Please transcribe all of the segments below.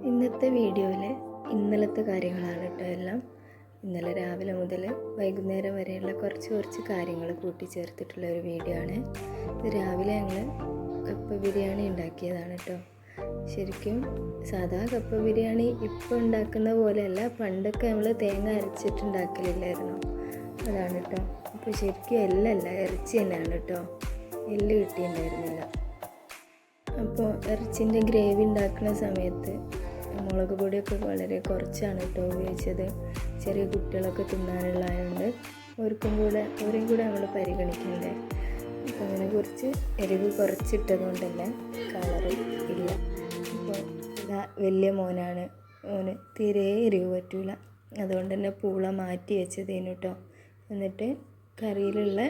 ഇന്നത്തെ വീഡിയോയിൽ ഇന്നലത്തെ കാര്യങ്ങളാണ് കേട്ടോ എല്ലാം. ഇന്നലെ രാവിലെ മുതൽ വൈകുന്നേരം വരെയുള്ള കുറച്ച് കാര്യങ്ങൾ കൂട്ടിച്ചേർത്തിട്ടുള്ള ഒരു വീഡിയോ ആണ്. ഇത് രാവിലെ ഞങ്ങൾ കപ്പ ബിരിയാണി ഉണ്ടാക്കിയതാണ് കേട്ടോ. ശരിക്കും സാധാ കപ്പ ബിരിയാണി ഇപ്പോൾ ഉണ്ടാക്കുന്ന പോലെയല്ല, പണ്ടൊക്കെ നമ്മൾ തേങ്ങ അരച്ചിട്ടുണ്ടാക്കലില്ലായിരുന്നു. അതാണ് കേട്ടോ. അപ്പോൾ ശരിക്കും എല്ലല്ല, ഇറച്ചി തന്നെയാണ് കേട്ടോ. എല്ല് കിട്ടിയിട്ടുണ്ടായിരുന്നില്ല. അപ്പോൾ ഇറച്ചിൻ്റെ ഗ്രേവി ഉണ്ടാക്കുന്ന സമയത്ത് മുളക് പൊടിയൊക്കെ വളരെ കുറച്ചാണ് കേട്ടോ ഉപയോഗിച്ചത്. ചെറിയ കുട്ടികളൊക്കെ തിന്നാനുള്ളതുകൊണ്ട് അവരെയും കൂടെ നമ്മൾ പരിഗണിക്കണ്ടേ. അപ്പോൾ അങ്ങനെ കുറച്ച് എരിവ് കുറച്ചിട്ടതുകൊണ്ടല്ല കളറ് ഇല്ല. അപ്പോൾ വലിയ മോനാണ്, മോന് തീരെ എരിവ് പറ്റൂല. അതുകൊണ്ട് തന്നെ പൂള മാറ്റി വെച്ചതേനു കേട്ടോ. എന്നിട്ട് കറിയിലുള്ള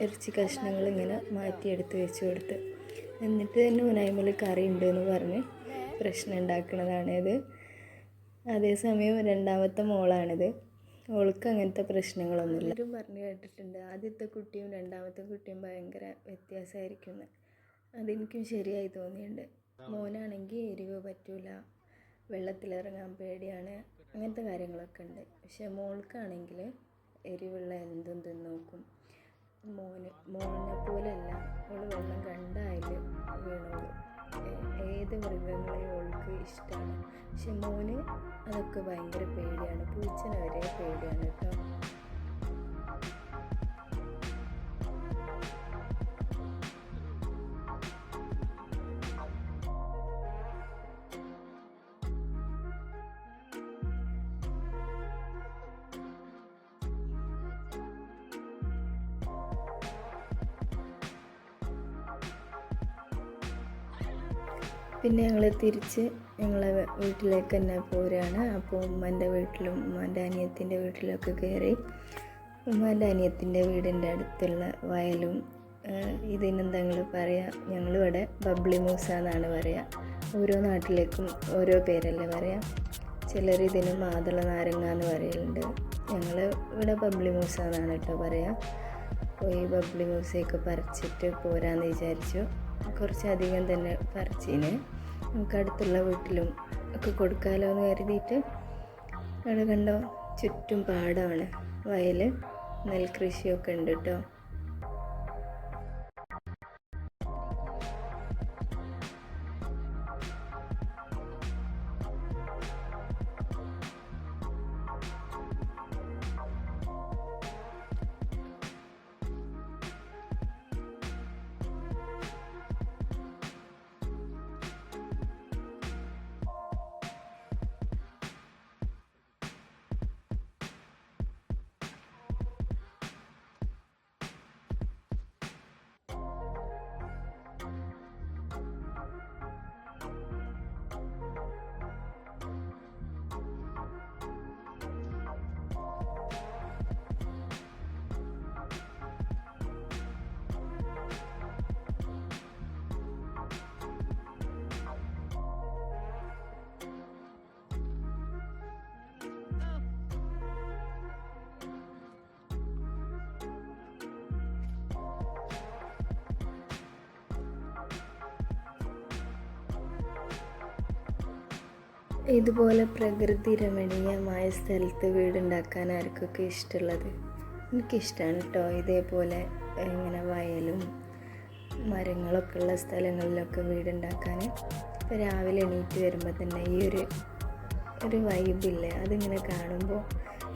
ഇറച്ചി കഷ്ണങ്ങൾ ഇങ്ങനെ മാറ്റിയെടുത്ത് വെച്ച് കൊടുത്ത്, എന്നിട്ട് തന്നെ മുനായ്മൽ കറി ഉണ്ടെന്ന് പറഞ്ഞ് പ്രശ്നം ഉണ്ടാക്കുന്നതാണിത്. അതേസമയം രണ്ടാമത്തെ മോളാണിത്. ഓൾക്ക് അങ്ങനത്തെ പ്രശ്നങ്ങളൊന്നുമില്ല. എല്ലാവരും പറഞ്ഞു കേട്ടിട്ടുണ്ട് ആദ്യത്തെ കുട്ടിയും രണ്ടാമത്തെ കുട്ടിയും ഭയങ്കര വ്യത്യാസമായിരിക്കുന്നു. അതെനിക്കും ശരിയായി തോന്നിയിട്ടുണ്ട്. മോനാണെങ്കിൽ എരിവ് പറ്റൂല, വെള്ളത്തിലിറങ്ങാൻ പേടിയാണ്, അങ്ങനത്തെ കാര്യങ്ങളൊക്കെ ഉണ്ട്. പക്ഷെ മോൾക്കാണെങ്കിൽ എരിവുള്ള എന്തും തിന്നോക്കും. മോനെ പോലെയല്ല, അവൾ വെള്ളം കണ്ടായാലും വീണോളൂ. ഏത് മൃഗങ്ങളെയും അവൾക്ക് ഇഷ്ടമാണ്. പക്ഷെ മോന് അതൊക്കെ ഭയങ്കര പേടിയാണ്. പൂച്ചനെ വരെ പേടിയാണ് കേട്ടോ. പിന്നെ ഞങ്ങൾ തിരിച്ച് ഞങ്ങളെ വീട്ടിലേക്ക് തന്നെ പോരുകയാണ്. അപ്പോൾ ഉമ്മൻ്റെ വീട്ടിലും ഉമ്മൻ്റെ അനിയത്തിൻ്റെ വീട്ടിലൊക്കെ കയറി. ഉമ്മൻ്റെ അനിയത്തിൻ്റെ വീടിൻ്റെ അടുത്തുള്ള വയലും ഇതിനെന്താ ഞങ്ങൾ പറയുക, ഞങ്ങളിവിടെ ബബ്ലി മൂസ എന്നാണ് പറയുക. ഓരോ നാട്ടിലേക്കും ഓരോ പേരല്ലേ പറയുക. ചിലർ ഇതിന് മാതള നാരങ്ങ എന്ന് പറയലുണ്ട്. ഞങ്ങൾ ഇവിടെ ബബ്ലി മൂസ എന്നാണ് കേട്ടോ പറയുക. അപ്പോൾ ഈ ബബ്ലി മൂസയൊക്കെ പറിച്ചിട്ട് പോരാന്ന് വിചാരിച്ചു. കുറച്ചധികം തന്നെ പറിച്ചിന് നമുക്ക് അടുത്തുള്ള വീട്ടിലും ഒക്കെ കൊടുക്കാമല്ലോ എന്ന് കരുതിയിട്ട്. അവിടെ കണ്ടോ, ചുറ്റും പാടമാണ്, വയൽ, നെൽകൃഷിയൊക്കെ ഉണ്ട് കേട്ടോ. ഇതുപോലെ പ്രകൃതി രമണീയമായ സ്ഥലത്ത് വീടുണ്ടാക്കാൻ ആർക്കൊക്കെ ഇഷ്ടമുള്ളത്? എനിക്കിഷ്ടമാണ് കേട്ടോ. ഇതേപോലെ ഇങ്ങനെ വയലും മരങ്ങളൊക്കെ ഉള്ള സ്ഥലങ്ങളിലൊക്കെ വീടുണ്ടാക്കാൻ. ഇപ്പോൾ രാവിലെ എണീറ്റ് വരുമ്പോൾ തന്നെ ഈ ഒരു വൈബില്ലേ, അതിങ്ങനെ കാണുമ്പോൾ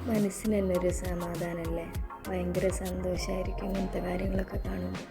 മനസ്സിന് തന്നെ ഒരു സമാധാനമല്ലേ, ഭയങ്കര സന്തോഷമായിരിക്കും ഇങ്ങനത്തെ കാര്യങ്ങളൊക്കെ കാണുമ്പോൾ.